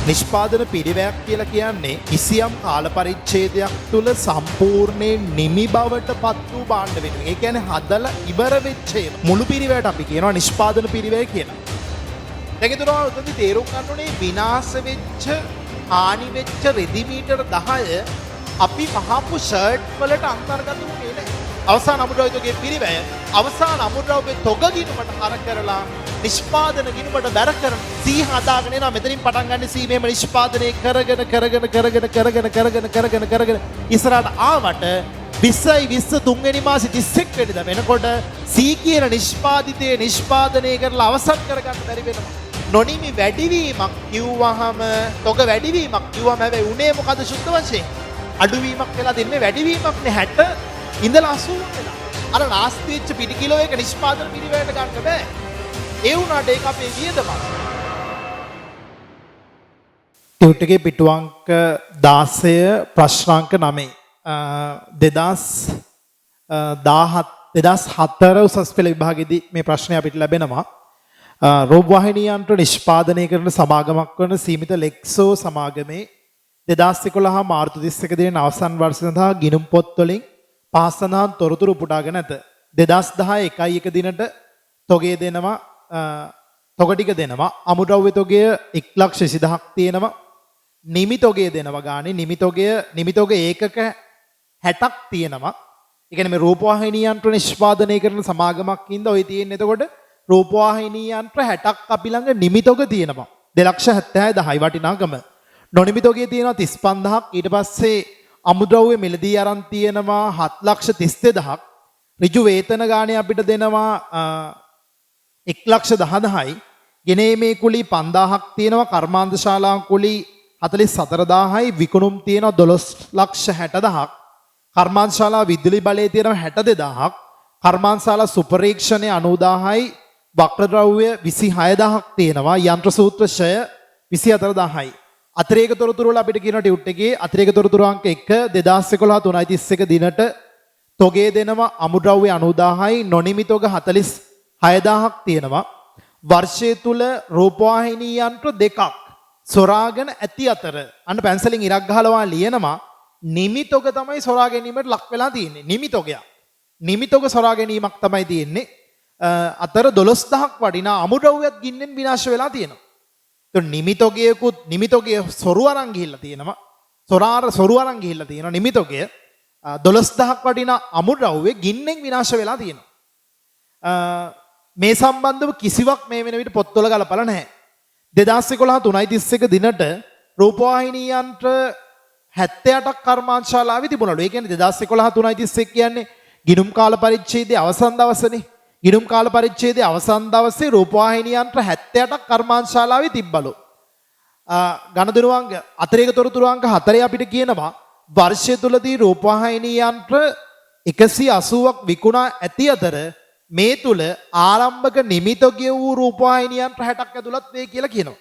නිෂ්පාදන පිරිවැයක් කියලා කියන්නේ කිසියම් කාල පරිච්ඡේදයක් තුල සම්පූර්ණයෙන් නිමි බවට පත් වූ භාණ්ඩ වෙනවා. ඒ කියන්නේ හදලා ඉවර වෙච්ච ඒවා. මුළු පිරිවැයට අපි කියනවා නිෂ්පාදන පිරිවැය කියලා. දැන් ඒතර උතන්දි තේරුම් ගන්න ඕනේ විනාශ වෙච්ච, හානි වෙච්ච රෙදි මීටර 10 අපි මහපු ෂර්ට් වලට අන්තර්ගත වුණේ නැහැ. අවසාන අමුද්‍රව්‍යයේ පිරිවැය අවසාන අමුද්‍රව්‍ය තොග ගිණුමට හර කරලා නිෂ්පාදන ගිණුමට බැර කරන සී හදාගෙන එනවා. මෙතනින් පටන් ගන්න සී මෙහෙම නිෂ්පාදනය කරගෙන ඉස්සරහට ආවට 20 තුන්වෙනි මාසේ 31 වෙනිදා වෙනකොට සී කියන නිෂ්පාදිතයේ නිෂ්පාදනය කරලා අවසන් කරගන්න බැරි වෙනවා. නොනිමි වැඩිවීමක් කිව්වහම තොග වැඩිවීමක් කිව්වම හැබැයි උනේ මොකද සුද්ධ වශයෙන් අඩුවීමක් වෙලා දෙන්නේ වැඩිවීමක් නේ 60 ඉඳලා 80 වෙලා. අර නාස්ති වෙච්ච පිටි කිලෝ එක නිෂ්පාදන පිරිවැයට ගන්න බෑ. ඒ වුණාට ඒක අපේ වියදමක්. ටියුට් එකේ පිටු අංක 16 ප්‍රශ්නාංක 9 2004 උසස් පෙළ විභාගයේදී මේ ප්‍රශ්නය අපිට ලැබෙනවා. රූපවාහිනී යන්ත්‍ර නිෂ්පාදනය කරන සමාගමක් වන සීමිත ලෙක්සෝ සමාගමේ 2011 මාර්තු 31 දින අවසන් වර්ෂ සඳහා ගිණුම් පොත් වලින් පහස් සඳහන් තොරතුරු උපුටාගෙන ඇත. 2010 1 දිනට තොගේ දෙනවා තොග ටික දෙනවා. අමුද්‍රව්‍ය තොගය 1,20,000ක් තියෙනවා. නිමි තොගය දෙනවා ගානේ නිමි තොගය ඒකක 60ක් තියෙනවා. ඒ කියන්නේ මේ රූපවාහිනී යන්ත්‍ර නිෂ්පාදනය කරන සමාගමක් ඉඳලා ඔය තියෙන්නේ එතකොට රූපවාහිනී යන්ත්‍ර 60ක් අපි ළඟ නිමි තොග තියෙනවා. 2,76,1000යි වටිනාකම. නොනිමි තොගය තියෙනවා 35,000ක්. ඊට පස්සේ අමුද්‍රව්‍ය මිලදී අරන් තියෙනවා 7,32,000ක්. ඍජු වේතන ගානේ අපිට දෙනවා 1,10,000යි. ගෙනීමේ කුලී 5,000ක් තියෙනවා. කර්මාන්ත ශාලා කුලී 44,000යි. විකුණුම් තියෙනවා 12,60,000ක්. කර්මාන්ත ශාලා විදුලි බලය තියෙනවා 62,000ක්. කර්මාන්ත ශාලා සුපරීක්ෂණය 90,000යි. වක්‍රද්‍රව්‍ය 26,000ක් තියෙනවා. යන්ත්‍ර සූත්‍ර ෂය 24,000යි. අතිරේක තොරතුරු වල අපිට කියන ටියුට් එකේ අතිරේක තොරතුරු අංක 1 2011 3:31 දිනට තොගේ දෙනවා අමුද්‍රව්‍ය 90,000යි. නොනිමි තොග 46,000ක් තියෙනවා. වර්ෂය තුල රූපවාහිනී යන්ත්‍ර දෙකක් සොරාගෙන ඇති අතර අන්න පැන්සලෙන් ඉරක් ගහලා ලියනවා නිමි තොග තමයි සොරා ගැනීමට ලක් වෙලා තියෙන්නේ. නිමි තොග සොරා ගැනීමක් තමයි තියෙන්නේ. අතර 12,000ක් වටිනා අමුද්‍රව්‍යයක් ගින්නෙන් විනාශ වෙලා තියෙනවා. නිමි තොගය සොරු අරන් ගිහිල්ලා තියෙනවා. සොරු අරන් ගිහිල්ලා තියෙනවා. නිමි තොගය 12,000ක් වටිනා අමුද්‍රව්‍ය ගින්නෙන් විනාශ වෙලා තියෙනවා. මේ සම්බන්ධව කිසිවක් මේ වෙන විට පොත්වල ගලපලා නැහැ. 2011 3:31 දිනට රූපවාහිනී යන්ත්‍ර 78ක් කර්මාන්ත ශාලාවේ තිබුණලු. ඒ කියන්නේ 2011 3:31 කියන්නේ ගිණුම් කාල පරිච්ඡේදයේ අවසන් දවසනේ. ගිණුම් කාල පරිච්ඡේදයේ අවසන් දවසේ රූපවාහිනී යන්ත්‍ර 78ක් කර්මාන්ත ශාලාවේ තිබ්බලු. ගණදෙනුවන්ග අතිරේක තොරතුරු අංක 4 අපිට කියනවා වර්ෂය තුලදී රූපවාහිනී යන්ත්‍ර 180ක් විකුණා ඇති අතර මේ තුල ආරම්භක නිමි තොගය වූ රූපවාහිනී යන්ත්‍ර 60ක් ඇතුළත් වේ කියලා කියනවා.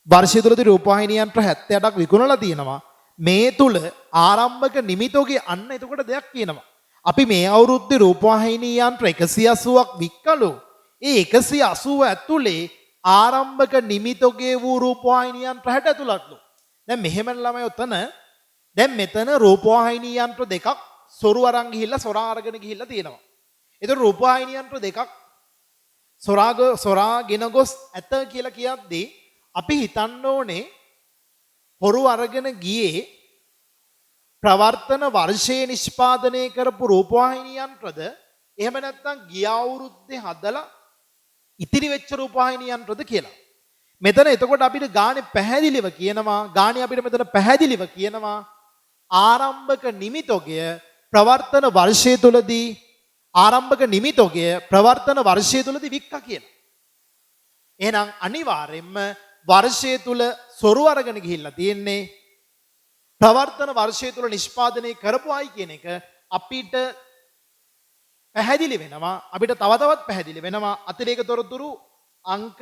වර්ෂය තුලදී රූපවාහිනී යන්ත්‍ර 78ක් විකුණලා තියෙනවා. මේ තුල ආරම්භක නිමි තොගය අන්න එතකොට දෙයක් කියනවා. අපි මේ අවුරුද්දේ රූපවාහිනී යන්ත්‍ර 180ක් වික්කලු. ඒ 180 ඇතුලේ ආරම්භක නිමි තොගය වූ රූපවාහිනී යන්ත්‍ර 60 ඇතුළත්ලු. දැන් මෙහෙම ළමයි ඔතන දැන් මෙතන රූපවාහිනී යන්ත්‍ර දෙකක් සොරු අරන් ගිහිල්ලා සොරා අරගෙන ගිහිල්ලා තියෙනවා. ඒතර රූපවාහිනී යන්ත්‍ර දෙකක් සොරාගෙන ගොස් ඇත කියලා කියද්දී අපි හිතන්න ඕනේ හොරු අරගෙන ගියේ ප්‍රවර්තන වර්ෂයේ නිෂ්පාදනය කරපු රූපවාහිනී යන්ත්‍රද එහෙම නැත්නම් ගිය අවුරුද්දේ හදලා ඉතිරි වෙච්ච රූපවාහිනී යන්ත්‍රද කියලා. මෙතන එතකොට අපිට ගානේ පැහැදිලිව කියනවා ආරම්භක නිමි තොගය ප්‍රවර්තන වර්ෂය තුලදී වික්කා කියලා. එහෙනම් අනිවාර්යෙන්ම වර්ෂය තුල සොරු අරගෙන ගිහිල්ලා තියෙන්නේ ප්‍රවර්තන වර්ෂය තුල නිෂ්පාදනය කරපුවායි කියන එක අපිට පැහැදිලි වෙනවා. අපිට තව තවත් පැහැදිලි වෙනවා අතිරේක තොරතුරු අංක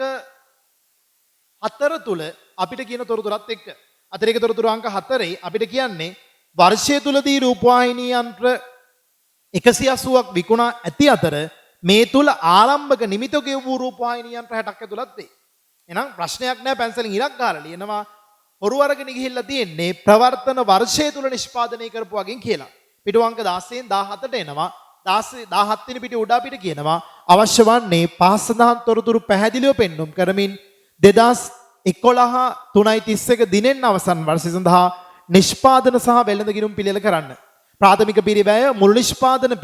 4 තුල අපිට කියන තොරතුරත් එක්ක. අතිරේක තොරතුරු අංක 4 අපිට කියන්නේ වර්ෂය තුලදී රූපවාහිනී යන්ත්‍ර 180ක් විකුණා ඇති අතර මේ තුල ආරම්භක නිමි තොගය වූ රූපවාහිනී යන්ත්‍ර 60ක් ඇතුළත් වේ. එහෙනම් ප්‍රශ්නයක් නැහැ පැන්සලෙන් ඉරක් ගහලා ලියනවා හොරු අරගෙන ගිහිල්ලා තියෙන්නේ ප්‍රවර්තන වර්ෂය තුල නිෂ්පාදනය කරපු වගේ කියලා. පිටුවංක 16න් 17ට එනවා. 17 වෙනි පිටු උඩ අපිට කියනවා අවශ්‍ය වන්නේ පාසදහන් තොරතුරු පැහැදිලිව පෙන්눔 කරමින් 2011 3:31 දිනෙන් අවසන් වර්ෂය සඳහා නිෂ්පාදන සහ වෙළඳ ගිණුම් පිළියෙල කරන්න. ප්‍රාථමික පිරිවැය මුළු නිෂ්පාදන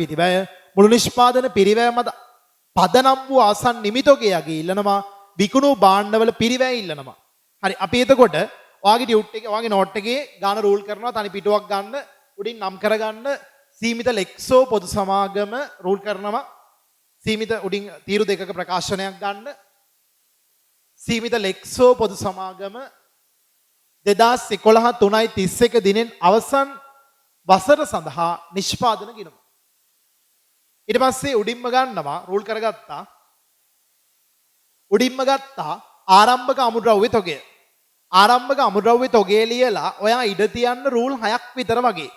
පිරිවැය මත පදනම් වූ ආසන් නිමිතෝගේ යගේ ඉල්ලනවා විකුණු භාණ්ඩවල පිරිවැය ඉල්ලනවා. හරි අපි එතකොට ඔයාගේ ඩියුට් එකේ ඔයාගේ නෝට් එකේ ගාන රූල් කරනවා තනි පිටුවක් ගන්න උඩින් නම් කරගන්න සීමිත ලෙක්සෝ පොදු සමාගම රූල් කරනවා සීමිත උඩින් තීරු දෙකක ප්‍රකාශනයක් ගන්න සීමිත ලෙක්සෝ පොදු සමාගම 2011 3:31 දිනෙන් අවසන් වසර සඳහා නිෂ්පාදන ගිණුම. ඊට පස්සේ උඩින්ම ගන්නවා රූල් කරගත්තා. උඩින්ම ගත්තා ආරම්භක අමුද්‍රව්‍ය තොගය. ආරම්භක අමුද්‍රව්‍ය තොගය ලියලා ඔයා ඉඩ තියන්න රූල් 6ක් විතර වගේ.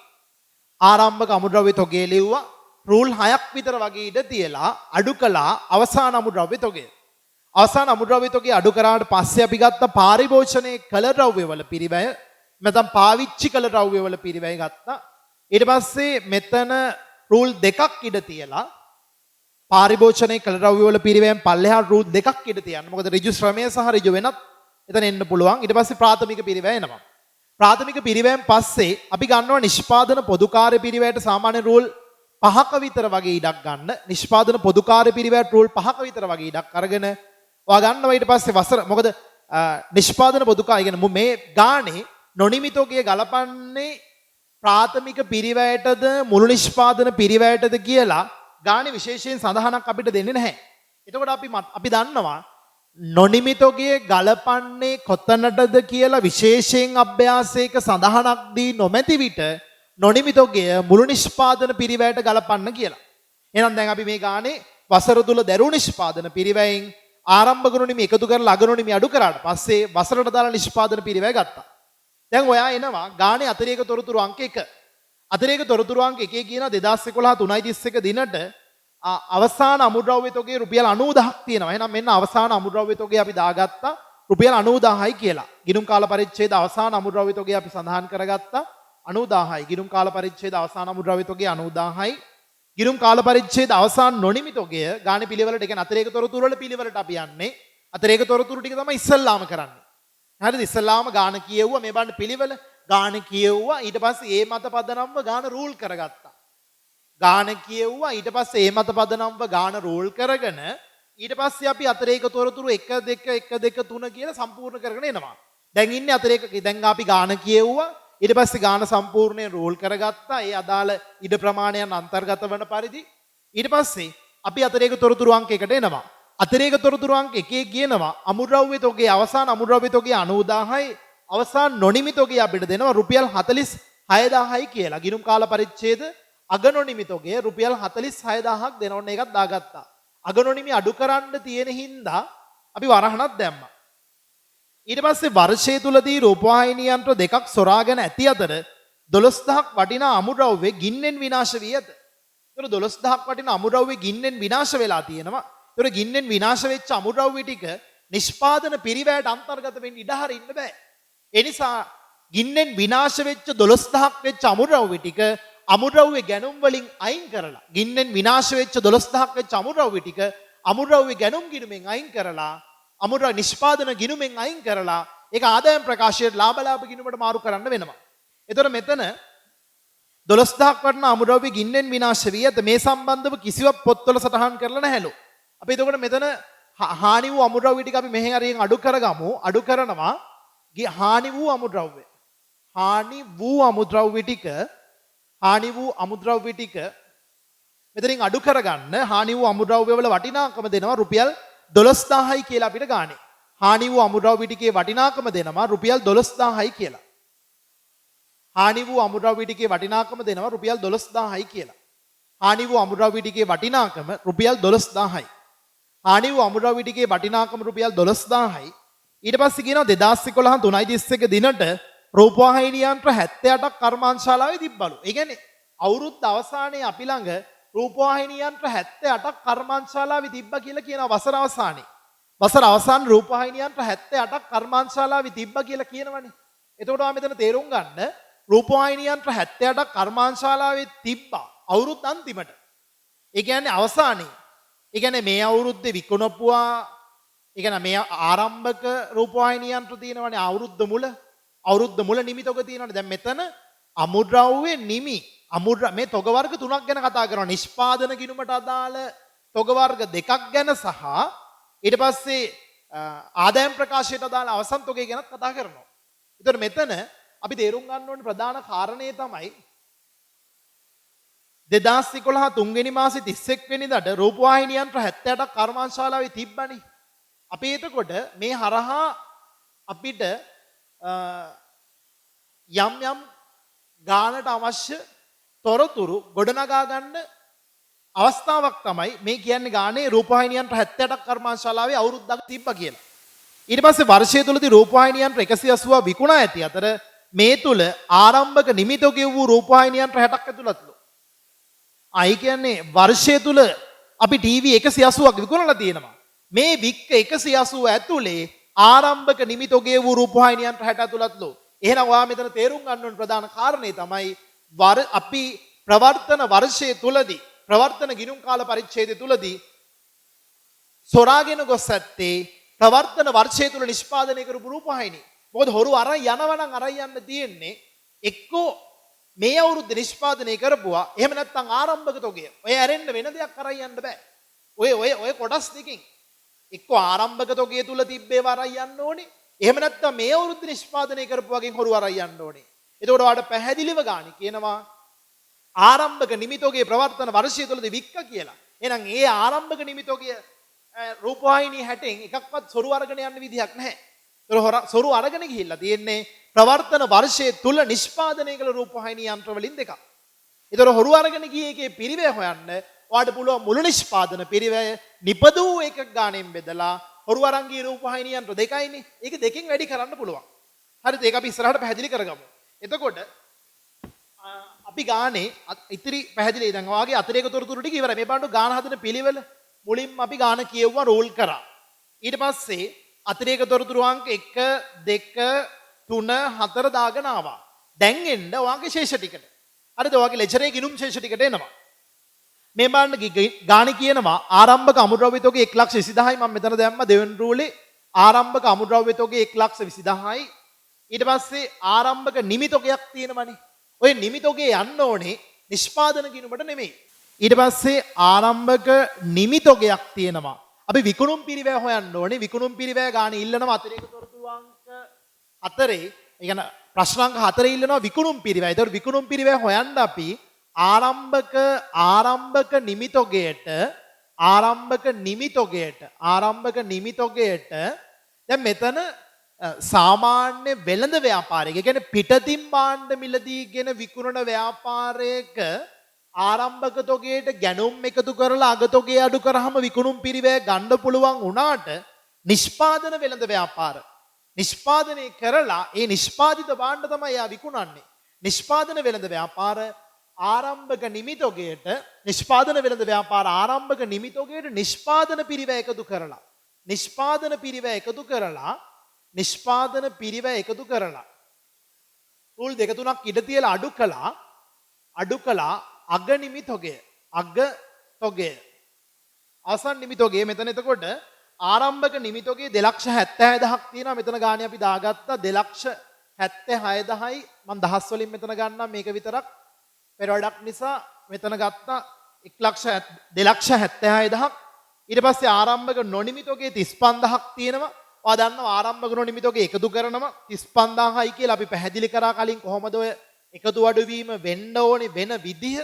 ආරම්භක අමුද්‍රව්‍ය තොගය ලිව්වා රූල් 6ක් විතර වගේ ඉඩ තියලා අඩු කළා අවසාන අමුද්‍රව්‍ය තොගය. අවසාන අමුද්‍රව්‍ය තොගය අඩු කරාට පස්සේ අපි ගත්ත පාරිභෝජනයේ කළ ද්‍රව්‍ය වල පිරිවැය නැත්නම් පාවිච්චි කළ ද්‍රව්‍ය වල පිරිවැය ගත්තා. ඊට පස්සේ මෙතන රූල් දෙකක් ඉඩ තියලා පාරිභෝජනයේ කළ ද්‍රව්‍ය වල පිරිවැයෙන් පල්ලෙහාට රූල් දෙකක් ඉඩ තියන්න. මොකද ඍජු ශ්‍රමය සහ ඍජු වෙනත් එතන එන්න පුළුවන්. ඊට පස්සේ ප්‍රාථමික පිරිවැය එනවා. ප්‍රාථමික පිරිවැයෙන් පස්සේ අපි ගන්නවා නිෂ්පාදන පොදු කාර්ය පිරිවැයට සාමාන්‍ය රූල් 5ක විතර වගේ ඉඩක් ගන්න. නිෂ්පාදන පොදු කාර්ය පිරිවැයට රූල් 5ක විතර වගේ ඉඩක් අරගෙන ඔයා ගන්නවා ඊට පස්සේ වසර මොකද නිෂ්පාදන පොදු කාර්ය කියන්නේ මේ ගානේ නොනිමිතෝගේ ගලපන්නේ ප්‍රාථමික පිරිවැයටද මුළු නිෂ්පාදන පිරිවැයටද කියලා ගානේ විශේෂයෙන් සඳහනක් අපිට දෙන්නේ නැහැ. එතකොට අපි දන්නවා නොනිමිතෝගේ ගලපන්නේ කොතනටද කියලා විශේෂයෙන් අභ්‍යාසයක සඳහනක් දී නොමැති විට නොනිමිතෝගේ මුළු නිෂ්පාදන පිරිවැයට ගලපන්න කියලා. එහෙනම් දැන් අපි මේ ගානේ වසර තුල දරුණු නිෂ්පාදන පිරිවැයෙන් ආරම්භක නොනිමි එකතු කරලා අග නොනිමි අඩු කරාට පස්සේ වසරට දාලා නිෂ්පාදන පිරිවැය ගත්තා. දැන් ඔයා එනවා ගානේ අතිරේක තොරතුරු අංක 1. අතිරේක තොරතුරු අංක 1 කියන 2011 3:31 දිනට අවසාන අමුද්‍රව්‍ය තොගේ රුපියල් 90000ක් තියෙනවා. එහෙනම් මෙන්න අවසාන අමුද්‍රව්‍ය තොගේ අපි දාගත්තා රුපියල් 90000යි කියලා. ගිණුම් කාල පරිච්ඡේද අවසාන අමුද්‍රව්‍ය තොගේ අපි සඳහන් කරගත්තා 90000යි. ගිණුම් කාල පරිච්ඡේද අවසාන අමුද්‍රව්‍ය තොගේ 90000යි. ගිණුම් කාල පරිච්ඡේද අවසාන නොනිමි තොගය ගානේ පිළිවෙලට කියන්නේ අතිරේක තොරතුරු වල පිළිවෙලට අපි යන්නේ. අතිරේක තොරතුරු ටික තමයි ඉස්සල්ලාම කරන්නේ. හරිද? ඉස්සල්ලාම ගාන කියෙව්වා මේ බණ්ඩ පිළිවෙල ගාන කියෙව්වා ඊට පස්සේ ඒ මත පදනම්ව ගාන රූල් කරගත්තා. ගාන කියෙව්වා ඊට පස්සේ ඒ මත පදනම්ව ගාන රූල් කරගෙන ඊට පස්සේ අපි අතිරේක තොරතුරු 1 2 1 2 3 කියලා සම්පූර්ණ කරගෙන එනවා. දැන් ඉන්නේ අතිරේක දැන් අපි ගාන කියෙව්වා ඊට පස්සේ ගාන සම්පූර්ණයෙන් රෝල් කරගත්තා. ඒ අදාළ ඉඩ ප්‍රමාණයන් අන්තර්ගත වන පරිදි ඊට පස්සේ අපි අතිරේක තොරතුරු අංක 1ට එනවා. අතිරේක තොරතුරු අංක 1 කියනවා අමුද්‍රව්‍ය තොගේ අවසාන අමුද්‍රව්‍ය තොගේ 90000යි අවසාන නොනිමි තොගේ අපිට දෙනවා රුපියල් 46000යි කියලා. ගිණුම් කාල පරිච්ඡේද අග නොනිමි තොගේ රුපියල් 46000ක් දෙනවන්න එකක් දාගත්තා. අග නොනිමි අඩු කරන්න තියෙන හින්දා අපි වරහණක් දැම්මා. ඊට පස්සේ වර්ෂය තුලදී රූපවාහිනී යන්ත්‍ර දෙකක් සොරාගෙන ඇති අතර 12000ක් වටිනා අමුද්‍රව්‍ය ගින්නෙන් විනාශ වී ඇත. ඒතර 12000ක් වටිනා අමුද්‍රව්‍ය ගින්නෙන් විනාශ වෙලා තියෙනවා. ඒතර ගින්නෙන් විනාශ වෙච්ච අමුද්‍රව්‍ය ටික නිෂ්පාදන පිරිවැයට අන්තර්ගත වෙන්න ඉඩ හරින්න බෑ. ඒ නිසා ගින්නෙන් විනාශ වෙච්ච 12000ක් වෙච්ච අමුද්‍රව්‍ය ටික අමුද්‍රව්‍ය ගැනුම් වලින් අයින් කරලා ගින්නෙන් විනාශ වෙච්ච 12000ක් වෙච්ච අමුද්‍රව්‍ය ටික අමුද්‍රව්‍ය ගැනුම් ගිණුමෙන් අයින් කරලා අමුද්‍රව්‍ය නිෂ්පාදන ගිණුමෙන් අයින් කරලා ඒක ආදායම් ප්‍රකාශයට ලාභ ගිණුමට මාරු කරන්න වෙනවා. එතකොට මෙතන 12000ක් වටිනා අමුද්‍රව්‍ය ගින්නෙන් විනාශ වී ඇත. මේ සම්බන්ධව කිසිවක් පොත්වල සටහන් කරලා නැහැලු. අපි එතකොට මෙතන හානි වූ අමුද්‍රව්‍ය ටික අපි මෙහෙන් අරින් අඩු කරගමු. අඩු කරනවා හානි වූ අමුද්‍රව්‍ය. හානි වූ අමුද්‍රව්‍ය ටික මෙතනින් අඩු කරගන්න හානි වූ අමුද්‍රව්‍ය වල වටිනාකම දෙනවා රුපියල් 12000යි කියලා අපිට ගානේ. හානි වූ අමුද්‍රව්‍ය ටිකේ වටිනාකම දෙනවා රුපියල් 12000යි කියලා. හානි වූ අමුද්‍රව්‍ය ටිකේ වටිනාකම දෙනවා රුපියල් 12000යි කියලා. හානි වූ අමුද්‍රව්‍ය ටිකේ වටිනාකම රුපියල් 12000යි. හානි වූ අමුද්‍රව්‍ය ටිකේ වටිනාකම රුපියල් 12000යි. ඊට පස්සේ කියනවා 2011 3:31 දිනට රූපවාහිනී යන්ත්‍ර 78ක් කර්මාන්තශාලාවේ තිබ්බලු. ඒ කියන්නේ අවුරුද්ද අවසානයේ අපි ළඟ රූපවාහිනී යන්ත්‍ර 78ක් කර්මාන්තශාලාවේ තිබ්බා කියලා කියනවා වසර අවසානයේ. වසර අවසාන රූපවාහිනී යන්ත්‍ර 78ක් කර්මාන්තශාලාවේ තිබ්බා කියලා කියනවනේ. එතකොට ආ මෙතන තේරුම් ගන්න රූපවාහිනී යන්ත්‍ර 78ක් කර්මාන්තශාලාවේ තිබ්බා අවුරුදු අන්තිමට. ඒ කියන්නේ අවසානයේ. ඒ කියන්නේ මේ අවුරුද්දේ විකුණපුවා ඒ කියන්නේ මේ ආරම්භක රූපවාහිනී යන්ත්‍ර තියෙනවනේ අවුරුද්ද මුල නිමිතක තියෙනවනේ. දැන් මෙතන අමුද්‍රව්‍ය නිමි මේ තොග වර්ග තුනක් ගැන කතා කරනවා. නිෂ්පාදන ගිණුමට අදාළ තොග වර්ග දෙකක් ගැන සහ ඊට පස්සේ ආදායම් ප්‍රකාශයට අදාළ අවසන් තොගය ගැනත් කතා කරනවා. ඒතර මෙතන අපි තේරුම් ගන්න ඕනේ ප්‍රධාන කාරණේ තමයි 2011 තුන්වෙනි මාසේ 31 වෙනිදාට රූපවාහිනී යන්ත්‍ර 78ක් කර්මාන්තශාලාවේ තිබ්බනේ. අපි එතකොට මේ හරහා අපිට යම් ගානට අවශ්‍ය තොරතුරු ගොඩනගා ගන්න අවස්ථාවක් තමයි මේ කියන්නේ ගානේ රූපවාහිනී යන්ත්‍ර 78ක් කර්මාන්තශාලාවේ අවුරුද්දක් තිබ්බා කියලා. ඊට පස්සේ වර්ෂය තුලදී රූපවාහිනී යන්ත්‍ර 180 විකුණා ඇති අතර මේ තුල ආරම්භක නිමිත ගෙවූ රූපවාහිනී යන්ත්‍ර 60ක් ඇතුළත්ලු. ආයි කියන්නේ වර්ෂය තුල අපි ටීවී 180ක් විකුණලා තියෙනවා. මේ වික්ක 180 ඇතුලේ ආරම්භක නිමිත ගෙවූ රූපවාහිනී යන්ත්‍ර 60 ඇතුළත්ලු. එහෙනම් ඔයා මෙතන තේරුම් ගන්න ඕන ප්‍රධාන කාරණේ තමයි අපි ප්‍රවර්තන වර්ෂයේ තුලදී ප්‍රවර්තන ගිණුම් කාල පරිච්ඡේදය තුලදී සොරාගෙන ගොස් ඇත්තේ ප්‍රවර්තන වර්ෂය තුල නිෂ්පාදනය කරපු රූපවාහිනී. මොකද හොරු අරන් යනවා නම් අරන් යන්න තියෙන්නේ එක්කෝ මේ අවුරුද්දේ නිෂ්පාදනය කරපුවා එහෙම නැත්නම් ආරම්භක තොගය. ඔය ඇරෙන්න වෙන දෙයක් අරන් යන්න බෑ. ඔය කොටස් දෙකෙන් එක්කෝ ආරම්භක තොගය තුල තිබ්බේව අරන් යන්න ඕනේ. එහෙම නැත්නම් මේ අවුරුද්දේ නිෂ්පාදනය කරපු වගේ හොරු අරන් යන්න ඕනේ. එතකොට ඔයාලට පැහැදිලිව ගානි කියනවා ආරම්භක නිමිතෝගේ ප්‍රවර්තන වර්ෂය තුලදී වික්ක කියලා. එහෙනම් ඒ ආරම්භක නිමිතෝගේ රූපවාහිනී 60න් එකක්වත් සොරු අරගෙන යන්න විදිහක් නැහැ. ඒතර සොරු අරගෙන ගිහිල්ලා තියෙන්නේ ප්‍රවර්තන වර්ෂයේ තුල නිෂ්පාදනය කළ රූපවාහිනී යන්ත්‍ර වලින් දෙකක්. ඒතර හොරු අරගෙන ගියේ එකේ පිරිවැය හොයන්න ඔයාලට පුළුවන් මුළු නිෂ්පාදන පිරිවැය නිපදවූ එකක් ගානෙන් බෙදලා හොරු අරන් ගිය රූපවාහිනී යන්ත්‍ර දෙකයිනේ. ඒක දෙකෙන් වැඩි කරන්න පුළුවන්. හරිද? ඒක අපි ඉස්සරහට පැහැදිලි කරගමු. එතකොට අපි ගානේ ඉතිරි පැහැදිලි දැන් ඔයාගේ අතිරේක තොරතුරු ටික ඉවරයි. මේ බලන්න ගාන හදන පිළිවෙල මුලින්ම අපි ගාන කියෙව්වා රෝල් කරා. ඊට පස්සේ අතිරේක තොරතුරු අංක 1 2 3 4 දාගෙන ආවා. දැන් එන්න ඔයාගේ ශේෂ ටිකට. හරිද? ඔයාගේ ලෙජරේ ගිණුම් ශේෂ ටිකට එනවා. මේ බලන්න ගාන කියනවා ආරම්භක අමුද්‍රව්‍ය තොගය 1,20,000යි. මම මෙතන දැම්මා දෙවෙනි රූලේ ආරම්භක අමුද්‍රව්‍ය තොගය 1,20,000යි. ඊට පස්සේ ආරම්භක නිමිතොගයක් තියෙනවනේ. ඔය නිමිතොගේ යන්න ඕනේ නිෂ්පාදන ගිණුමට නෙමෙයි. ඊට පස්සේ ආරම්භක නිමිතොගයක් තියෙනවා. අපි විකුණුම් පිරිවැය හොයන්න ඕනේ. විකුණුම් පිරිවැය ගානේ ඉල්ලනවා අතිරේක තොරතුරු අංක 4. ඒ කියන්නේ ප්‍රශ්න අංක 4 ඉල්ලනවා විකුණුම් පිරිවැය. ඒතකොට විකුණුම් පිරිවැය හොයන්න අපි ආරම්භක නිමිතොගයට දැන් මෙතන සාමාන්‍ය වෙළඳ ව්‍යාපාරයක කියන්නේ පිටතින් භාණ්ඩ මිලදීගෙන විකුණන ව්‍යාපාරයක ආරම්භක තොගයට ගැනුම් එකතු කරලා අග තොගය අඩු කරාම විකුණුම් පිරිවැය ගන්න පුළුවන් වුණාට නිෂ්පාදන වෙළඳ ව්‍යාපාර නිෂ්පාදනය කරලා ඒ නිෂ්පාදිත භාණ්ඩ තමයි යා විකුණන්නේ. නිෂ්පාදන වෙළඳ ව්‍යාපාර ආරම්භක නිමිතොගයට නිෂ්පාදන වෙළඳ ව්‍යාපාර ආරම්භක නිමිතොගයට නිෂ්පාදන පිරිවැය එකතු කරලා රූල් දෙක තුනක් ඉඩ තියලා අඩු කළා අග නිමිතොගය අවසන් නිමිතොගය මෙතන එතකොට ආරම්භක නිමිතොගය 2,76,000ක් තියෙනවා. මෙතන ගානේ අපි දාගත්තා 2,76,000යි. මම දහස් වලින් මෙතන ගන්නම් මේක විතරක් පෙරවඩක් නිසා මෙතන ගත්තා 2,76,000ක්. ඊට පස්සේ ආරම්භක නොනිමිතොගේ 35,000ක් තියෙනවා. ඔයා දන්නවා ආරම්භක නොනිමිතොගේ එකතු කරනවා 35,000යි කියලා අපි පැහැදිලි කරා කලින් කොහොමද ඔය එකතු අඩු වීම වෙන්න ඕනේ වෙන විදිහ.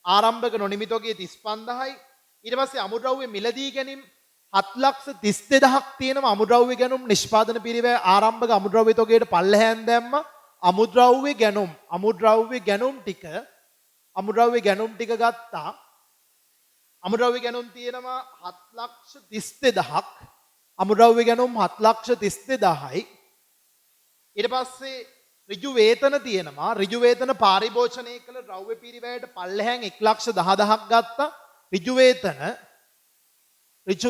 ආරම්භක නොනිමිතොගේ 35,000යි. ඊට පස්සේ අමුද්‍රව්‍ය මිලදී ගැනීම 7,32,000ක් තියෙනවා. අමුද්‍රව්‍ය ගැනුම් නිෂ්පාදන පිරිවැය ආරම්භක අමුද්‍රව්‍ය තොගයට පල්ලෙහාන් දැම්ම අමුද්‍රව්‍ය ගැනුම් ටික ගත්තා. අමුද්‍රව්‍ය ගැනුම් තියෙනවා 7,32,000ක්. අමුද්‍රව්‍ය ගැනුම් 7,32,000යි. ඊට පස්සේ ඍජු වේතන තියෙනවා. ඍජු වේතන පාරිභෝෂණය කළ ද්‍රව්‍ය පිරිවැයට පල්ලෙහාන් 1,10,000ක් ගත්තා. ඍජු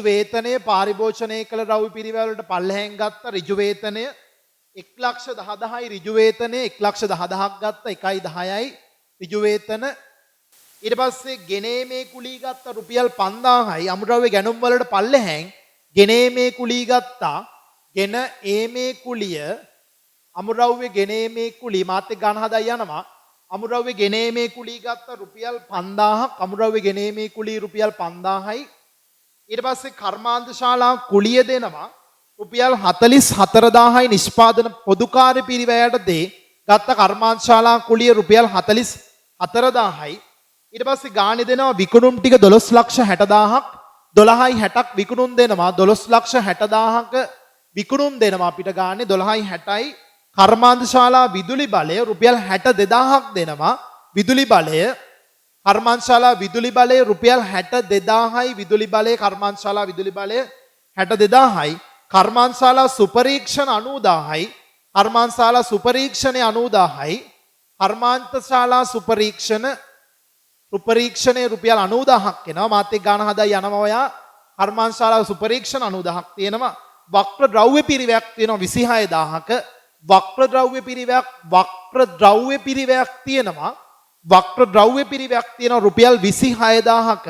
වේතනය පාරිභෝෂණය කළ ද්‍රව්‍ය පිරිවැය වලට පල්ලෙහාන් ගත්තා ඍජු වේතනය. 1,10,000යි ඍජු වේතනය 1,10,000ක් ගත්ත 1,10යි ඍජු වේතන ඊට පස්සේ ගෙනීමේ කුලී ගත්ත රුපියල් 5,000යි අමුද්‍රව්‍ය ගැනුම් වලට පල්ලෙහැන් ගෙනීමේ කුලී ගත්තා ගෙන ඒමේ කුලිය අමුද්‍රව්‍ය ගෙනීමේ කුලී මාත් එක්ක ගන්න හදා යනවා අමුද්‍රව්‍ය ගෙනීමේ කුලී ගත්ත රුපියල් 5,000ක් අමුද්‍රව්‍ය ගෙනීමේ කුලී රුපියල් 5,000යි ඊට පස්සේ කර්මාන්ත ශාලා කුලිය දෙනවා රුපියල් 44,000යි නිෂ්පාදන පොදු කාර්ය පිරිවැයට දේ ගත්ත කර්මාන්ත ශාලා කුලිය රුපියල් 44,000යි ඊට පස්සේ ගාණි දෙනවා විකුණුම් ටික 12,60,000ක් 12,60ක් විකුණුම් දෙනවා 12,60,000ක විකුණුම් දෙනවා අපිට ගාණි 12,60යි කර්මාන්ත ශාලා විදුලි බලය රුපියල් 62,000ක් දෙනවා විදුලි බලය කර්මාන්ත ශාලා විදුලි බලය රුපියල් 62,000යි විදුලි බලය කර්මාන්ත ශාලා විදුලි බලය 62,000යි කර්මාන්ත ශාලා සුපරීක්ෂණ 90,000යි කර්මාන්ත ශාලා සුපරීක්ෂණය 90,000යි කර්මාන්ත ශාලා සුපරීක්ෂණය රුපියල් 90,000ක් එනවා මාත් එක්ක ගාන හදා යනවා ඔයා කර්මාන්ත ශාලා සුපරීක්ෂණ 90,000ක් තියෙනවා වක්‍ර ද්‍රව්‍ය පිරිවැයක් තියෙනවා 26,000ක වක්‍ර ද්‍රව්‍ය පිරිවැයක් තියෙනවා වක්‍ර ද්‍රව්‍ය පිරිවැයක් තියෙනවා රුපියල් 26,000ක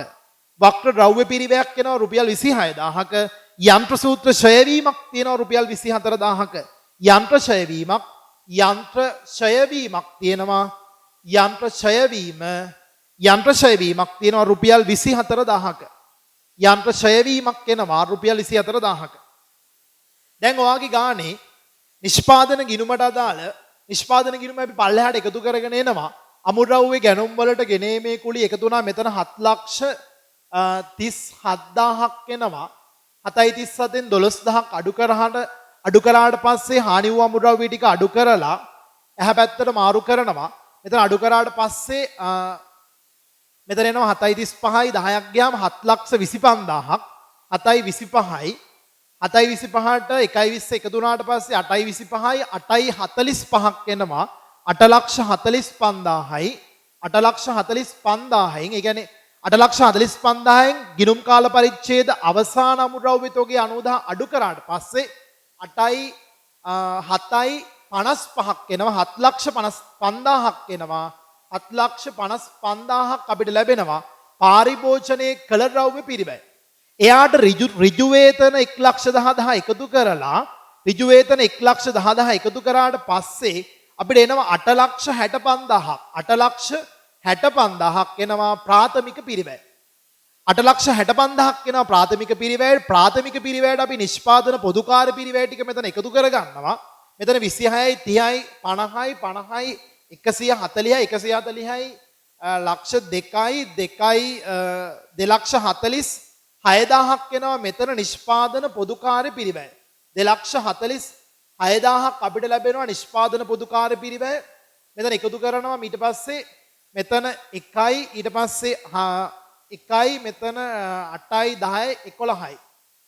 වක්‍ර ද්‍රව්‍ය පිරිවැයක් එනවා රුපියල් 26,000ක යන්ත්‍ර සූත්‍ර ക്ഷය වීමක් තියෙනවා රුපියල් 24,000ක යන්ත්‍ර ക്ഷය වීමක් තියෙනවා යන්ත්‍ර ക്ഷය වීමක් තියෙනවා රුපියල් 24,000ක යන්ත්‍ර ക്ഷය වීමක් එනවා රුපියල් 24,000ක දැන් ඔයාගේ ගානේ නිෂ්පාදන ගිණුමට අදාළ නිෂ්පාදන ගිණුම අපි පල්ලෙහාට එකතු කරගෙන එනවා අමුද්‍රව්‍ය ගැනුම් වලට ගෙනීමේ කුලී එකතු වුණා මෙතන 7,37,000ක් එනවා 7,37න් 12,000ක් අඩු කරාට පස්සේ හානි වූ අමුද්‍රව්‍ය ටික අඩු කරලා එහා පැත්තට මාරු කරනවා මෙතන අඩු කරාට පස්සේ මෙතන එනවා 7,35යි 10ක් ගියාම 7,25,000ක් 7,25යි 7,25ට 1,20 එකතු වුණාට පස්සේ 8,25යි 8,45ක් එනවා 8,45,000යි 8,45,000න් ඒ කියන්නේ 8,45,000න් ගිණුම් කාල පරිච්ඡේද අවසාන අමුද්‍රව්‍ය තෝගේ 90,000 අඩු කරාට පස්සේ 7,55,000ක් එනවා 7,55,000ක් එනවා 7,55,000ක් අපිට ලැබෙනවා පාරිභෝජනයේ කළ ද්‍රව්‍ය පිරිවැය. එයාට ඍජු වේතන 1,10,000 එකතු කරලා ඍජු වේතන 1,10,000 එකතු කරාට පස්සේ අපිට එනවා 8,65,000ක් 8,65,000ක් එනවා ප්‍රාථමික පිරිවැය 8,65,000ක් එනවා ප්‍රාථමික පිරිවැයට අපි නිෂ්පාදන පොදු කාර්ය පිරිවැය ටික මෙතන එකතු කරගන්නවා මෙතන 26යි 30යි 50යි 50යි 140යි 140යි ලක්ෂ 2යි 2,46,000ක් එනවා මෙතන නිෂ්පාදන පොදු කාර්ය පිරිවැය 2,46,000ක් අපිට ලැබෙනවා නිෂ්පාදන පොදු කාර්ය පිරිවැය මෙතන එකතු කරනවා ඊට පස්සේ මෙතන 1යි ඊට පස්සේ 1යි මෙතන 8යි 10යි 11යි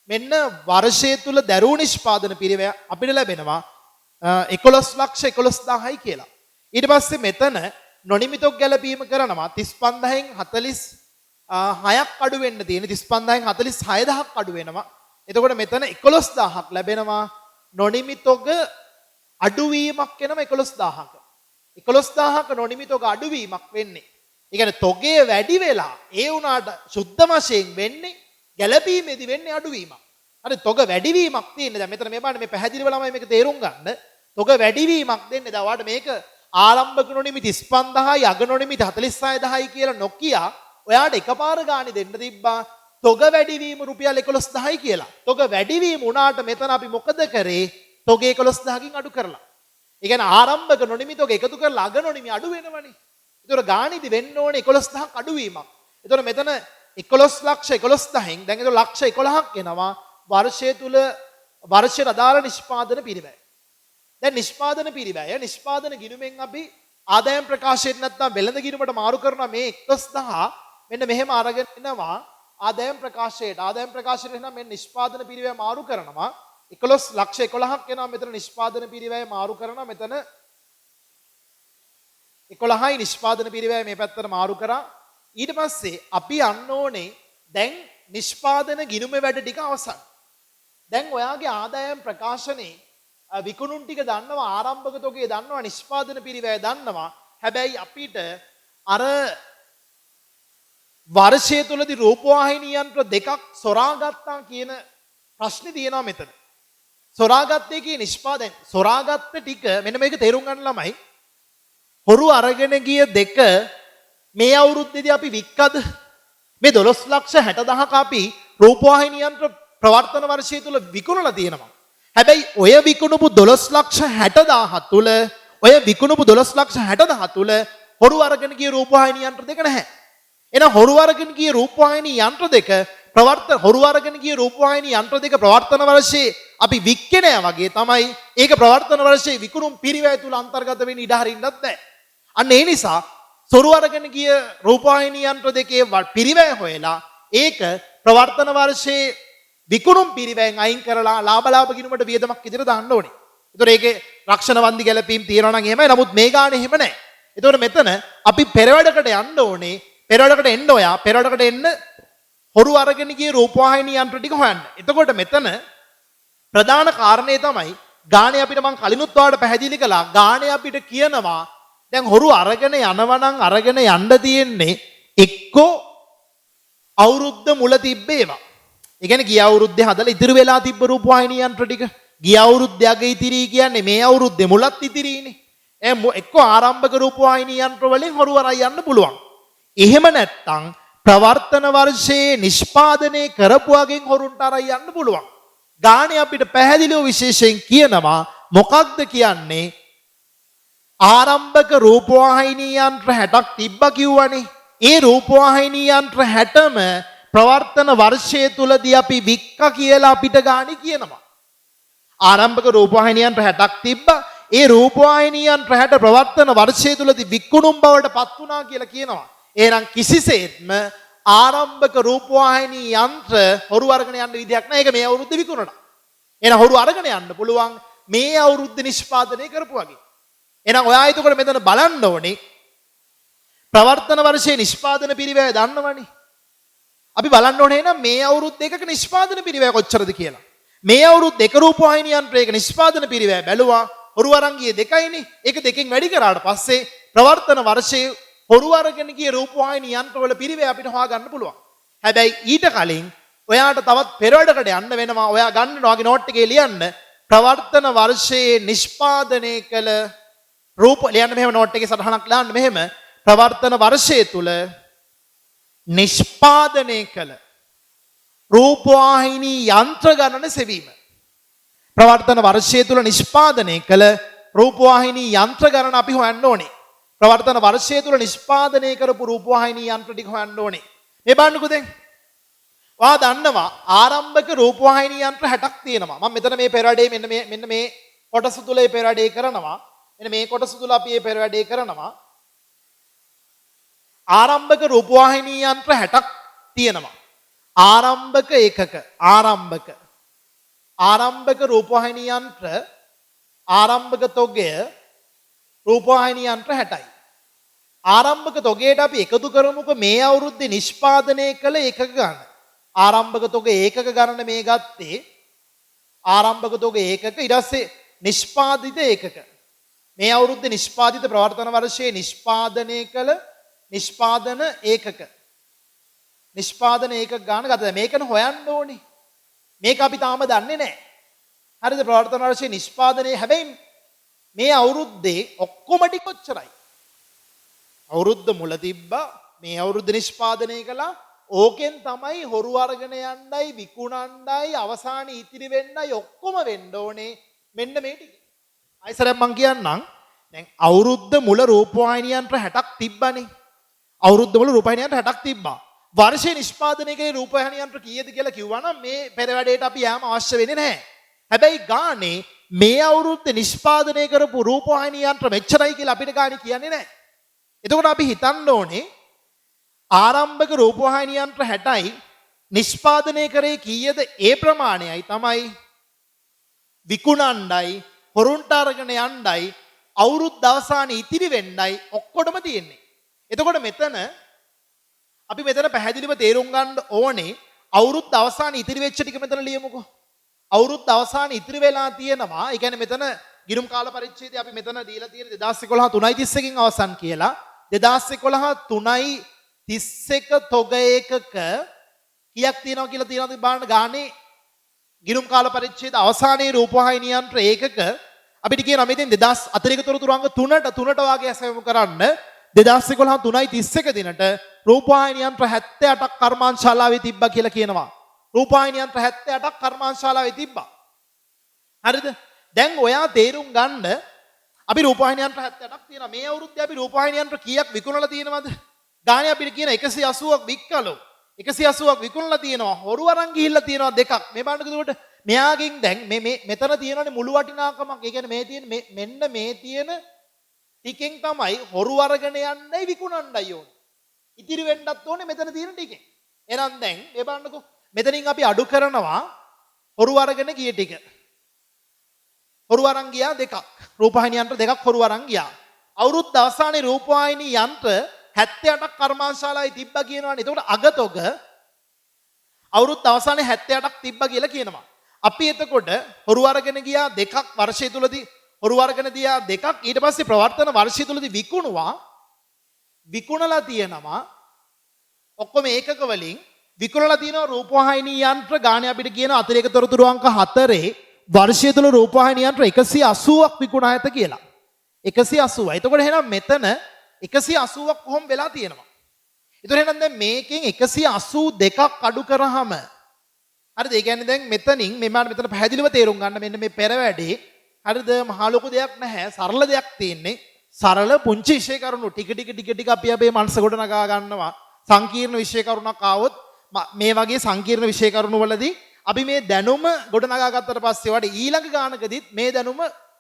මෙන්න වර්ෂය තුල දරූ නිෂ්පාදන පිරිවැය අපිට ලැබෙනවා 11,11,000යි කියලා ඊට පස්සේ මෙතන නොනිමිතක් ගැලපීම කරනවා 35,000න් 46ක් අඩු වෙන්න තියෙන 35,000න් 46,000ක් අඩු වෙනවා එතකොට මෙතන 11,000ක් ලැබෙනවා නොනිමිතක අඩුවීමක් වෙනවා 11,000ක 11,000ක නොනිමිතක අඩුවීමක් වෙන්නේ ඒ කියන්නේ තොගේ වැඩි වෙලා ඒ වුණාට සුද්ධ වශයෙන් වෙන්නේ ගැලපීමේදී වෙන්නේ අඩුවීමක් හරි තොග වැඩිවීමක් තියෙන්නේ දැන් මෙතන මේ බලන්න මේ පැහැදිලිව ළමයි මේක තේරුම් ගන්න තොග වැඩිවීමක් දෙන්නේ දැන් ඔයාලට මේක ආරම්භක නොනිමිති 35,000යි අග නොනිමිති 46,000යි කියලා නොකිය ඔයාට එකපාර ගාණි දෙන්න තිබ්බා තොග වැඩිවීම රුපියල් 11,000යි කියලා. තොග වැඩිවීම උනාට මෙතන අපි මොකද කරේ? තොග 11,000කින් අඩු කරලා. ඒ කියන්නේ ආරම්භක නොනිමි තොග එකතු කරලා අග නොනිමි අඩු වෙනවනේ. ඒතර ගාණිදි වෙන්න ඕනේ 11,000ක් අඩුවීමක්. ඒතර මෙතන 11,11,000න් දැන් ඒක ලක්ෂ 11ක් එනවා වර්ෂය තුල වර්ෂයට අදාළ නිෂ්පාදන පිරිවැය. දැන් නිෂ්පාදන පිරිවැය නිෂ්පාදන ගිණුමෙන් අපි ආදායම් ප්‍රකාශයෙන් නැත්නම් වෙළඳ ගිණුමට මාරු කරන මේ 11,000 මෙන්න මෙහෙම අරගෙන එනවා ආදායම් ප්‍රකාශයට එනවා මෙන්න නිෂ්පාදන පිරිවැය මාරු කරනවා 11,11,000ක් එනවා මෙතන නිෂ්පාදන පිරිවැය මාරු කරනවා මෙතන 11යි නිෂ්පාදන පිරිවැය මේ පැත්තට මාරු කරා ඊට පස්සේ අපි යන්න ඕනේ දැන් නිෂ්පාදන ගිණුමේ වැඩ ටික අවසන්. දැන් ඔයාගේ ආදායම් ප්‍රකාශනේ විකුණුම් ටික දන්නවා, ආරම්භක තොගේ දන්නවා, නිෂ්පාදන පිරිවැය දන්නවා. හැබැයි අපිට අර වර්ෂය තුලදී රූපවාහිනී යන්ත්‍ර දෙකක් සොරාගත්තා කියන ප්‍රශ්නේ තියෙනවා මෙතන. සොරාගත්තේ කිය නිෂ්පාදන සොරාගත්ත ටික මෙන්න මේක තේරුම් ගන්න ළමයි. හොරු අරගෙන ගිය දෙක මේ අවුරුද්දේදී අපි වික්කද? මේ 12,60,000ක අපි රූපවාහිනී යන්ත්‍ර ප්‍රවර්තන වර්ෂය තුල විකුණලා තියෙනවා. හැබැයි ඔය විකුණපු 12,60,000 තුල ඔය විකුණපු 12,60,000 තුල හොරු අරගෙන ගිය රූපවාහිනී යන්ත්‍ර දෙක නැහැ. එහෙනම් හොරු අරගෙන ගිය රූපවාහිනී යන්ත්‍ර දෙක හොරු අරගෙන ගිය රූපවාහිනී යන්ත්‍ර දෙක ප්‍රවර්තන වර්ෂයේ අපි වික්කේ නෑ වගේ තමයි ඒක ප්‍රවර්තන වර්ෂයේ විකුණුම් පිරිවැය තුල අන්තර්ගත වෙන්න ඉඩ හරින්නත් නැහැ. අන්න ඒ නිසා සොරු අරගෙන ගිය රූපවාහිනී යන්ත්‍ර දෙකේ පිරිවැය හොයලා ඒක ප්‍රවර්තන වර්ෂයේ විකුණුම් පිරිවැයෙන් අයින් කරලා ලාභ ගිණුමට වියදමක් ඉදිරියට දාන්න ඕනේ. ඒතකොට ඒකේ රක්ෂණ වන්දි ගැලපීම් තියෙනවා නම් එහෙමයි. නමුත් මේ ගානේ එහෙම නැහැ. ඒතකොට මෙතන අපි පෙරවැඩකට යන්න ඕනේ. පෙරවැඩකට එන්න ඔයා පෙරවැඩකට එන්න හොරු අරගෙන ගිය රූපවාහිනී යන්ත්‍ර ටික හොයන්න. එතකොට මෙතන ප්‍රධාන කාරණේ තමයි ගානේ අපිට මම කලිනුත් ඔයාලට පැහැදිලි කළා. ගානේ අපිට කියනවා දැන් හොරු අරගෙන යනවා නම් අරගෙන යන්න තියෙන්නේ එක්කෝ අවුරුද්ද මුල තිබ්බ ඒවා. ඒ කියන්නේ ගිය අවුරුද්දේ හදලා ඉතිරි වෙලා තිබ්බ රූපවාහිනී යන්ත්‍ර ටික ගිය අවුරුද්දේ අග ඉතිරි කියන්නේ මේ අවුරුද්දේ මුලත් ඉතිරිනේ. එක්කෝ ආරම්භක රූපවාහිනී යන්ත්‍ර වලින් හොරු අරන් යන්න පුළුවන්. එහෙම නැත්නම් ප්‍රවර්තන වර්ෂයේ නිෂ්පාදනය කරපු වගෙන් හොරුන්ට අරන් යන්න පුළුවන්. ගානේ අපිට පැහැදිලිව විශේෂයෙන් කියනවා මොකක්ද කියන්නේ ආරම්භක රූපවාහිනී යන්ත්‍ර 60ක් තිබ්බා කිව්වනේ. ඒ රූපවාහිනී යන්ත්‍ර 60ම ප්‍රවර්තන වර්ෂය තුලදී අපි වික්ක කියලා අපිට ගානේ කියනවා. ආරම්භක රූපවාහිනී යන්ත්‍ර 60ක් තිබ්බා. ඒ රූපවාහිනී යන්ත්‍ර 60 ප්‍රවර්තන වර්ෂය තුලදී විකුණුම් බවට පත් වුණා කියලා කියනවා. එහෙනම් කිසිසේත්ම ආරම්භක රූපවාහිනී යන්ත්‍ර හොරු අරගෙන යන්න විදියක් නැහැ. ඒක මේ අවුරුද්දේ විකුණනවා. එහෙනම් හොරු අරගෙන යන්න පුළුවන් මේ අවුරුද්දේ නිෂ්පාදනය කරපු වගේ. එහෙනම් ඔයා එතකොට මෙතන බලන්න ඕනේ ප්‍රවර්තන වර්ෂයේ නිෂ්පාදන පිරිවැය දන්නවනේ. අපි බලන්න ඕනේ එහෙනම් මේ අවුරුද්ද එකක නිෂ්පාදන පිරිවැය කොච්චරද කියලා. මේ අවුරුද්ද එක රූපවාහිනී යන්ත්‍රයක නිෂ්පාදන පිරිවැය බැලුවා. හොරු අරන් ගියේ දෙකයිනේ. ඒක දෙකෙන් වැඩි කරාට පස්සේ ප්‍රවර්තන වර්ෂයේ හොරු අරගෙන ගිය රූපවාහිනී යන්ත්‍රවල පිරිවැය අපිට හොයාගන්න පුළුවන්. හැබැයි ඊට කලින් ඔයාට තවත් පෙරවැඩකට යන්න වෙනවා. ඔයා ගන්න ඔයාගේ නෝට් එකේ ලියන්න ප්‍රවර්තන වර්ෂයේ නිෂ්පාදනය කළ රූප ලියන්න මෙහෙම නෝට් එකේ සටහනක් දාන්න මෙහෙම ප්‍රවර්තන වර්ෂය තුල නිෂ්පාදනය කළ රූපවාහිනී යන්ත්‍ර ගණන සෙවීම. ප්‍රවර්තන වර්ෂය තුල නිෂ්පාදනය කළ රූපවාහිනී යන්ත්‍ර ගණන අපි හොයන්න ඕනේ. ප්‍රවර්තන වර්ෂය තුල නිෂ්පාදනය කරපු රූපවාහිනී යන්ත්‍ර ටික හොයන්න ඕනේ. මේ බලන්නකෝ දැන්. ඔයා දන්නවා ආරම්භක රූපවාහිනී යන්ත්‍ර 60ක් තියෙනවා. මම මෙතන මේ පෙරවැඩේ මෙන්න මේ කොටස තුල මේ පෙරවැඩේ කරනවා. මෙන්න මේ කොටස තුල අපි මේ පෙරවැඩේ කරනවා. ආරම්භක රූපවාහිනී යන්ත්‍ර 60ක් තියෙනවා. ආරම්භක ඒකක ආරම්භක රූපවාහිනී යන්ත්‍ර ආරම්භක තොගය රූපවාහිනී යන්ත්‍ර 60යි. ආරම්භක තොගයට අපි එකතු කරමුකෝ මේ අවුරුද්දේ නිෂ්පාදනය කළ ඒකක ගණන. ආරම්භක තොග ඒකක ගණන මේ ගත්තේ ආරම්භක තොග ඒකක ඊට පස්සේ නිෂ්පාදිත ඒකක. මේ අවුරුද්දේ නිෂ්පාදිත ප්‍රවර්තන වර්ෂයේ නිෂ්පාදනය කළ නිෂ්පාදන ඒකක. නිෂ්පාදන ඒකක ගණන ගත්තා. මේකන හොයන්න ඕනේ. මේක අපි තාම දන්නේ නැහැ. හරිද? ප්‍රවර්තන වර්ෂයේ නිෂ්පාදනයේ හැබැයි මේ අවුරුද්දේ ඔක්කොම ටික කොච්චරයි? අවුරුද්ද මුල තිබ්බා මේ අවුරුද්ද නිෂ්පාදනය කළා. ඕකෙන් තමයි හොරු අරගෙන යන්නයි විකුණන්නයි අවසානයේ ඉතිරි වෙන්නයි ඔක්කොම වෙන්න ඕනේ. මෙන්න මේ ටික. ආයිසරක් මං කියන්නම්. දැන් අවුරුද්ද මුල රූපවාහිනී යන්ත්‍ර 60ක් තිබ්බනේ. අවුරුද්ද මුල රූපවාහිනී යන්ත්‍ර 60ක් තිබ්බා. වර්ෂයේ නිෂ්පාදනය කළේ රූපවාහිනී යන්ත්‍ර කීයද කියලා කිව්වනම් මේ පෙරවැඩේට අපි යෑම අවශ්‍ය වෙන්නේ නැහැ. හැබැයි ගානේ මේ අවුරුද්දේ නිෂ්පාදනය කරපු රූපවාහිනී යන්ත්‍ර මෙච්චරයි කියලා අපිට ගානේ කියන්නේ නැහැ. එතකොට අපි හිතන්න ඕනේ ආරම්භක රූපවාහිනී යන්ත්‍ර 60යි නිෂ්පාදනය කරේ කීයද? ඒ ප්‍රමාණයයි තමයි විකුණන්නයි හොරුන්ට අරගෙන යන්නයි අවුරුද්ද අවසානයේ ඉතිරි වෙන්නයි ඔක්කොටම තියෙන්නේ. එතකොට මෙතන අපි මෙතන පැහැදිලිව තේරුම් ගන්න ඕනේ අවුරුද්ද අවසානයේ ඉතිරි වෙච්ච ටික මෙතන ලියමුකෝ. අවුරුද්ද අවසාන ඉතිරි වෙලා තියෙනවා. ඒ කියන්නේ මෙතන ගිණුම් කාල පරිච්ඡේදය අපි මෙතන දීලා තියෙන 2011 3.31කින් අවසන් කියලා 2011 3.31 තොග ඒකක කීයක් තියෙනවා කියලා තියෙනවද බලන්න ගානේ ගිණුම් කාල පරිච්ඡේද අවසානයේ රූපවාහිනී යන්ත්‍ර ඒකක අපිට කියනවා මෙතෙන් 2000 අතිරේක තොරතුරු අංග 3ට වාගේ ඇසවමු කරන්න 2011 3.31 දිනට රූපවාහිනී යන්ත්‍ර 78ක් කර්මාන්තශාලාවේ තිබ්බා කියලා කියනවා. රූපවාහිනී යන්ත්‍ර 78ක් කර්මාන්තශාලාවේ තිබ්බා. හරිද? දැන් ඔයා තේරුම් ගන්න අපි රූපවාහිනී යන්ත්‍ර 78ක් තියෙනවා. මේ අවුරුද්දේ අපි රූපවාහිනී යන්ත්‍ර කීයක් විකුණලා තියෙනවද? ගානේ අපිට කියන 180ක් වික්කලෝ. 180ක් විකුණලා තියෙනවා. හොරු අරන් ගිහිල්ලා තියෙනවා දෙකක්. මේ බලන්නකෝ එතකොට මෙයාගෙන් දැන් මෙතන තියෙනනේ මුළු වටිනාකමක්. ඒ කියන්නේ මේ තියෙන මෙන්න මේ තියෙන ටිකෙන් තමයි හොරු අරගෙන යන්නයි විකුණන්නයි ඕනේ. ඉතිරි වෙන්නත් ඕනේ මෙතන තියෙන ටිකෙන්. එහෙනම් දැන් මේ බලන්නකෝ මෙතනින් අපි අඩු කරනවා හොරු අරගෙන ගිය ටික. හොරු අරන් ගියා දෙකක්. රූපවාහිනී යන්ත්‍ර දෙකක් හොරු අරන් ගියා. අවුරුද්ද අවසානයේ රූපවාහිනී යන්ත්‍ර 78ක් කර්මාන්තශාලාවේ තිබ්බා කියනවනේ. එතකොට අගතොග අවුරුද්ද අවසානයේ 78ක් තිබ්බා කියලා කියනවා. අපි එතකොට හොරු අරගෙන ගියා දෙකක් වර්ෂය තුලදී හොරු අරගෙන ගියා දෙකක් ඊට පස්සේ ප්‍රවර්තන වර්ෂය තුලදී විකුණලා තියෙනවා ඔක්කොම ඒකක වලින් විකුණලා තියෙනවා රූපවාහිනී යන්ත්‍ර ගානේ අපිට කියන අතිරේක තොරතුරු අංක 4 වර්ෂය තුල රූපවාහිනී යන්ත්‍ර 180ක් විකුණා ඇත කියලා. 180. එතකොට එහෙනම් මෙතන 180ක් කොහොම වෙලා තියෙනවා. එතකොට එහෙනම් දැන් මේකෙන් 182ක් අඩු කරාම හරිද? ඒ කියන්නේ දැන් මෙතනින් මෙතන පැහැදිලිව තේරුම් ගන්න මෙන්න මේ පෙර වැඩේ හරිද? මහා ලොකු දෙයක් නැහැ. සරල දෙයක් තියෙන්නේ. සරල පුංචි විෂය කරුණු ටික අපි අපේ මනස ගොඩ නගා ගන්නවා. සංකීර්ණ විෂය කරුණක් ආවොත් මේ වගේ සංකීර්ණ විෂය කරුණු වලදී අපි මේ දැනුම ගොඩ නගා ගත්තට පස්සේ වඩා ඊළඟ ගානකදීත් මේ දැනුම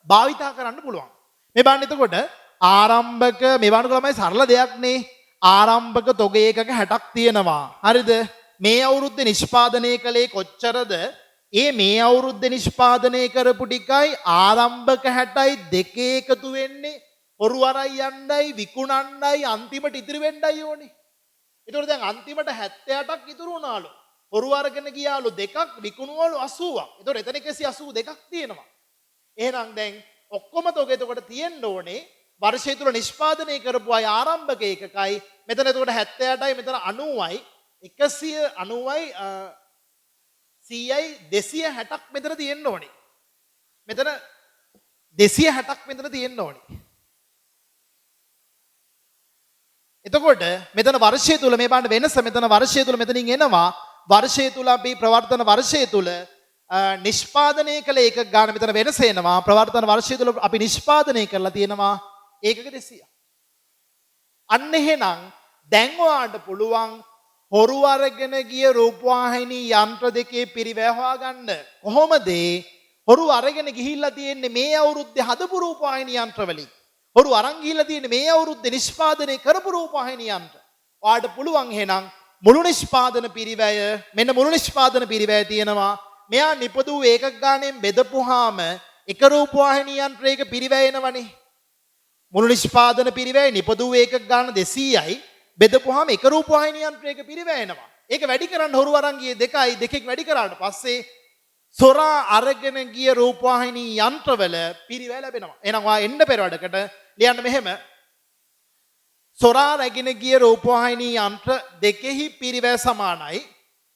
භාවිතා කරන්න පුළුවන්. මේ බලන්න එතකොට ආරම්භක මේ වගේ ළමයි සරල දෙයක් නේ. ආරම්භක තොග ඒකක 60ක් තියෙනවා. හරිද? මේ අවුරුද්දේ නිෂ්පාදනය කළේ කොච්චරද? මේ අවුරුද්දේ නිෂ්පාදනය කරපු ටිකයි ආරම්භක 60යි දෙකේ එකතු වෙන්නේ හොරු අරයි යන්නයි විකුණන්නයි අන්තිමට ඉතිරි වෙන්නයි ඕනේ. ඒතකොට දැන් අන්තිමට 78ක් ඉතුරු වුණාලු. හොරු අරගෙන ගියාලු දෙකක් විකුණුවලු 80ක්. ඒතකොට එතන 182ක් තියෙනවා. එහෙනම් දැන් ඔක්කොම තොග එතකොට තියෙන්න ඕනේ වර්ෂය තුල නිෂ්පාදනය කරපු අය ආරම්භක ඒකකයි. මෙතන එතකොට 78යි මෙතන 90යි 190යි 100යි 260ක් මෙතන තියෙන්න ඕනේ. මෙතන 260ක් මෙතන තියෙන්න ඕනේ. එතකොට මෙතන වර්ෂය තුල මේ බලන්න වෙනස මෙතන වර්ෂය තුල මෙතනින් එනවා වර්ෂය තුල අපි ප්‍රවර්තන වර්ෂය තුල නිෂ්පාදනය කළ ඒකක ගන්න මෙතන වෙනස එනවා ප්‍රවර්තන වර්ෂය තුල අපි නිෂ්පාදනය කරලා තියෙනවා ඒකක 200. අන්න එහෙනම් දැන් ඔයාලට පුළුවන් හොරු අරගෙන ගිය රූපවාහිනී යන්ත්‍ර දෙකේ පිරිවැය හොයාගන්න. කොහොමද හොරු අරගෙන ගිහිල්ලා තියෙන්නේ මේ අවුරුද්දේ හදපු රූපවාහිනී යන්ත්‍ර වලින්. හොරු අරන් ගිහිල්ලා තියෙන්නේ මේ අවුරුද්දේ නිෂ්පාදනය කරපු රූපවාහිනී යන්ත්‍ර. ඔයාලට පුළුවන් එහෙනම් මුළු නිෂ්පාදන පිරිවැය මෙන්න මුළු නිෂ්පාදන පිරිවැය තියෙනවා. මෙයා නිපදවූ ඒකක ගාණයෙන් බෙදපුවාම එක රූපවාහිනී යන්ත්‍රයක පිරිවැය එනවනේ. මුළු නිෂ්පාදන පිරිවැය නිපදවූ ඒකක ගාණ 200යි බෙදපුවාම එක රූපවාහිනී යන්ත්‍රයක පිරිවැය එනවා. ඒක වැඩි කරන්න හොරු අරන් ගියේ දෙකයි දෙකෙන් වැඩි කරාට පස්සේ සොරා අරගෙන ගිය රූපවාහිනී යන්ත්‍රවල පිරිවැය ලැබෙනවා. එහෙනම් ඔයා එන්න පෙරවඩකට ලියන්න මෙහෙම සොරා රැගෙන ගිය රූපවාහිනී යන්ත්‍ර දෙකෙහි පිරිවැය සමානයි.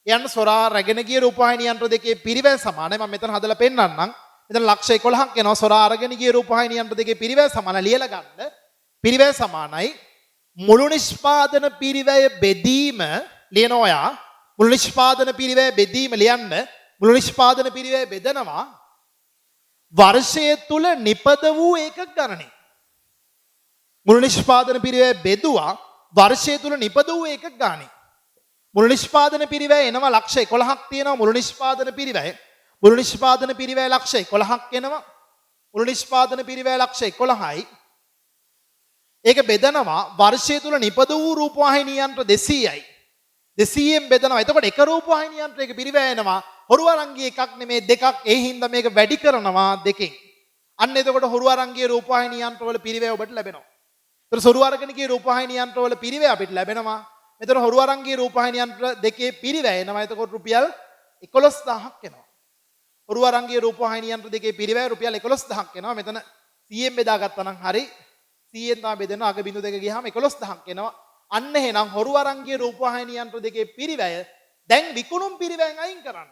යන්න සොරා රැගෙන ගිය රූපවාහිනී යන්ත්‍ර දෙකේ පිරිවැය සමානයි. මම මෙතන හදලා පෙන්නන්නම්. මෙතන ලක්ෂ 11ක් එනවා සොරා අරගෙන ගිය රූපවාහිනී යන්ත්‍ර දෙකේ පිරිවැය සමානයි ලියලා ගන්න. පිරිවැය සමානයි මුළු නිෂ්පාදන පිරිවැය බෙදීම ලියන ඔයා මුළු නිෂ්පාදන පිරිවැය බෙදීම ලියන්න. මුළු නිෂ්පාදන පිරිවැය බෙදනවා වර්ෂය තුල නිපද වූ ඒකක ගණනේ. මුළු නිෂ්පාදන පිරිවැය බෙදුවා වර්ෂය තුල නිපද වූ ඒකක ගානේ. මුළු නිෂ්පාදන පිරිවැය එනවා ලක්ෂ 11ක් තියෙනවා මුළු නිෂ්පාදන පිරිවැය. මුළු නිෂ්පාදන පිරිවැය ලක්ෂ 11ක් එනවා. මුළු නිෂ්පාදන පිරිවැය ලක්ෂ 11යි. ඒක බෙදනවා වර්ෂය තුල නිපද වූ රූපවාහිනී යන්ත්‍ර 200යි. 200ෙන් බෙදනවා. එතකොට එක රූපවාහිනී යන්ත්‍රයක පිරිවැය එනවා හොරු අරන් ගිය එකක් නෙමේ දෙකක්. ඒ හින්දා මේක වැඩි කරනවා දෙකෙන්. අන්න එතකොට හොරු අරන් ගිය රූපවාහිනී යන්ත්‍රවල පිරිවැය ඔබට ලැබෙනවා. ඒතර සොරු අරගෙන ගිය රූපවාහිනී යන්ත්‍රවල පිරිවැය අපිට ලැබෙනවා. මෙතන හොරු අරන් ගිය රූපවාහිනී යන්ත්‍ර දෙකේ පිරිවැය එනවා. එතකොට රුපියල් 11000ක් එනවා. හොරු අරංගිය රූපවාහිනී යන්ත්‍ර දෙකේ පිරිවැය රුපියල් 11000ක් එනවා. මෙතන 100න් බෙදාගත්තා නම් හරි 100න් තමයි බෙදෙනවා. අග බිඳු දෙක ගියාම 11000ක් එනවා. අන්න එහෙනම් හොරු අරංගිය රූපවාහිනී යන්ත්‍ර දෙකේ පිරිවැය දැන් විකුණුම් පිරිවැයෙන් අයින් කරන්න.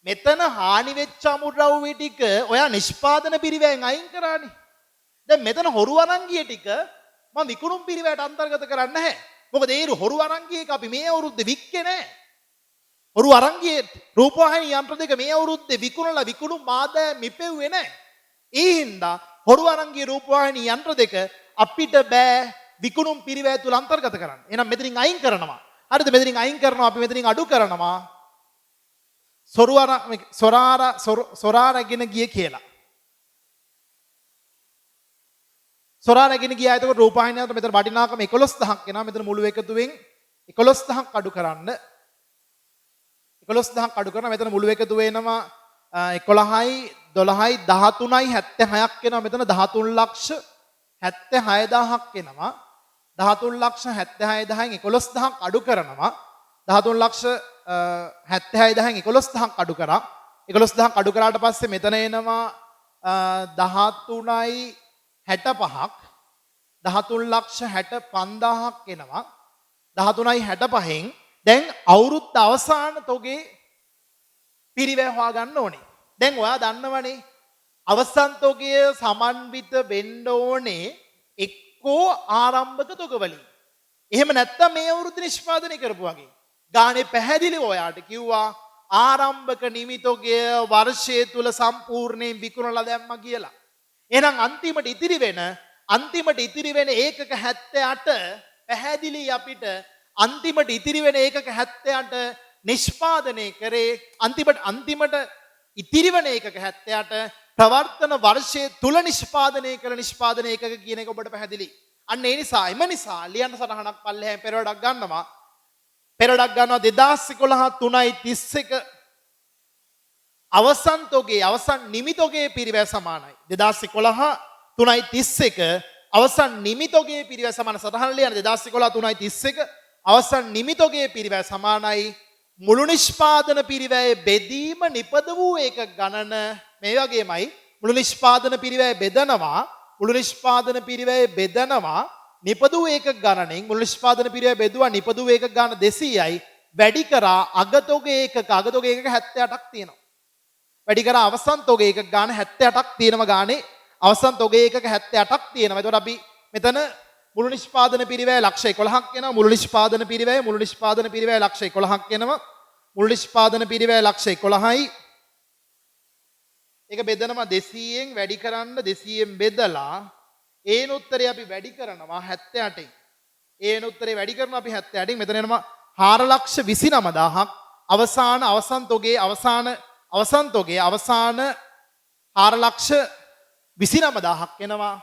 මෙතන හානි වෙච්ච අමුද්‍රව්‍ය ටික ඔයා නිෂ්පාදන පිරිවැයෙන් අයින් කරානේ. දැන් මෙතන හොරු අරංගිය ටික මම විකුණුම් පිරිවැයට අන්තර්ගත කරන්නේ නැහැ. මොකද ඒ හොරු අරංගියක අපි මේ අවුරුද්දේ වික්කේ නැහැ. හොරු අරංගියේ රූපවාහිනී යන්ත්‍ර දෙක මේ අවුරුද්දේ විකුණලා විකුණුම් ආදායම මිපෙව්වේ නැහැ. ඒ හින්දා හොරු අරංගියේ රූපවාහිනී යන්ත්‍ර දෙක අපිට බෑ විකුණුම් පිරිවැය තුල අන්තර්ගත කරන්න. එහෙනම් මෙතනින් අයින් කරනවා. හරිද? මෙතනින් අයින් කරනවා අපි මෙතනින් අඩු කරනවා. සොරා රැගෙන ගිය කියලා. සොරා රැගෙන ගියා. එතකොට රූපවාහිනියට මෙතන වටිනාකම 11000ක් එනවා. මෙතන මුළු එකතුවෙන් 11000ක් අඩු කරන්න. 11000ක් අඩු කරනවා. මෙතන මුළු එකතු වෙනවා 11යි 12යි 13යි 76ක් එනවා. මෙතන 13,76,000ක් එනවා. 13,76,000න් 11000ක් අඩු කරනවා. 13,76,000න් 11000ක් අඩු කරා. 11000ක් අඩු කරාට පස්සේ මෙතන එනවා 13,65ක් 13,65,000ක් එනවා. 13,65න් දැන් අවුරුද්ද අවසාන තොගේ පිරිවැය හොයාගන්න ඕනේ. දැන් ඔයා දන්නවනේ අවසන් තොගය සමන්විත වෙන්න ඕනේ එක්කෝ ආරම්භක තොග වලින්. එහෙම නැත්තම් මේ අවුරුද්ද නිෂ්පාදනය කරපු වගේ. ගානේ පැහැදිලිව ඔයාට කිව්වා ආරම්භක නිමි තොගය වර්ෂය තුල සම්පූර්ණයෙන් විකුණලා දැම්මා කියලා. එහෙනම් අන්තිමට ඉතිරි වෙන ඒකක 78 පැහැදිලි අපිට අන්තිමට ඉතිරි වෙන ඒකක 78 නිෂ්පාදනය කරේ අන්තිමට ඉතිරි වෙන ඒකක 78 ප්‍රවර්තන වර්ෂයේ තුල නිෂ්පාදනය කළ නිෂ්පාදන ඒකක කියන එක ඔබට පැහැදිලි. අන්න ඒ නිසා ලියන්න සටහනක් පල්ලෙහාම පෙරවඩක් ගන්නවා. පෙරවඩක් ගන්නවා 2011 3.31 අවසන් තොගේ අවසන් නිමි තොගේ පිරිවැය සමානයි. 2011 3.31 අවසන් නිමි තොගේ පිරිවැය සමාන සටහන ලියන්න 2011 3.31 අවසන් නිමි තොගේ පිරිවැය සමානයි මුළු නිෂ්පාදන පිරිවැය බෙදීම නිපද වූ ඒක ගණන මේ වගේමයි මුළු නිෂ්පාදන පිරිවැය බෙදනවා නිපද වූ ඒක ගණනෙන් මුළු නිෂ්පාදන පිරිවැය බෙදුවා නිපද වූ ඒක ගණන 200යි වැඩි කරා අගතොගේ ඒකක 78ක් තියෙනවා. වැඩි කරා අවසන් තොගේ ඒකක ගාන 78ක් තියෙනවා ගානේ අවසන් තොගේ ඒකක 78ක් තියෙනවා. එතකොට අපි මෙතන මුළු නිෂ්පාදන පිරිවැය ලක්ෂ 11ක් එනවා. මුළු නිෂ්පාදන පිරිවැය ලක්ෂ 11ක් එනවා. මුළු නිෂ්පාදන පිරිවැය ලක්ෂ 11යි. ඒක බෙදනවා 200න් වැඩි කරන්න 200න් බෙදලා ඒන උත්තරේ අපි වැඩි කරනවා 78න්. ඒන උත්තරේ වැඩි කරනවා අපි 78න්. මෙතන එනවා 4,29,000ක් අවසන් තොගේ අවසාන 4,29,000ක් එනවා.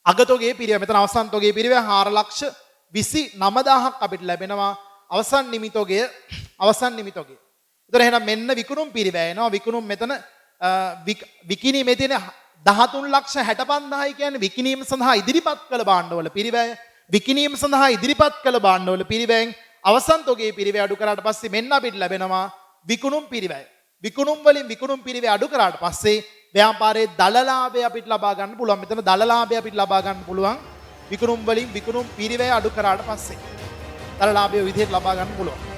අගතොගේ පිරිවැය මෙතන අවසන් තොගේ පිරිවැය 4,29,000ක් අපිට ලැබෙනවා අවසන් නිමි තොගය. එතකොට එහෙනම් මෙන්න විකුණුම් පිරිවැය එනවා. විකුණුම් මෙතන විකිණීමේ තියෙන 13,65,000යි කියන්නේ විකිණීම සඳහා ඉදිරිපත් කළ භාණ්ඩවල පිරිවැය. විකිණීම සඳහා ඉදිරිපත් කළ භාණ්ඩවල පිරිවැයෙන් අවසන් තොගේ පිරිවැය අඩු කරාට පස්සේ මෙන්න අපිට ලැබෙනවා විකුණුම් පිරිවැය. විකුණුම් වලින් විකුණුම් පිරිවැය අඩු කරාට පස්සේ ව්‍යාපාරයේ දලලාභය අපිට ලබා ගන්න පුළුවන්. මෙතන දලලාභය අපිට ලබා ගන්න පුළුවන් විකුණුම් වලින් විකුණුම් පිරිවැය අඩු කරාට පස්සේ දලලාභය විදිහට ලබා ගන්න පුළුවන්.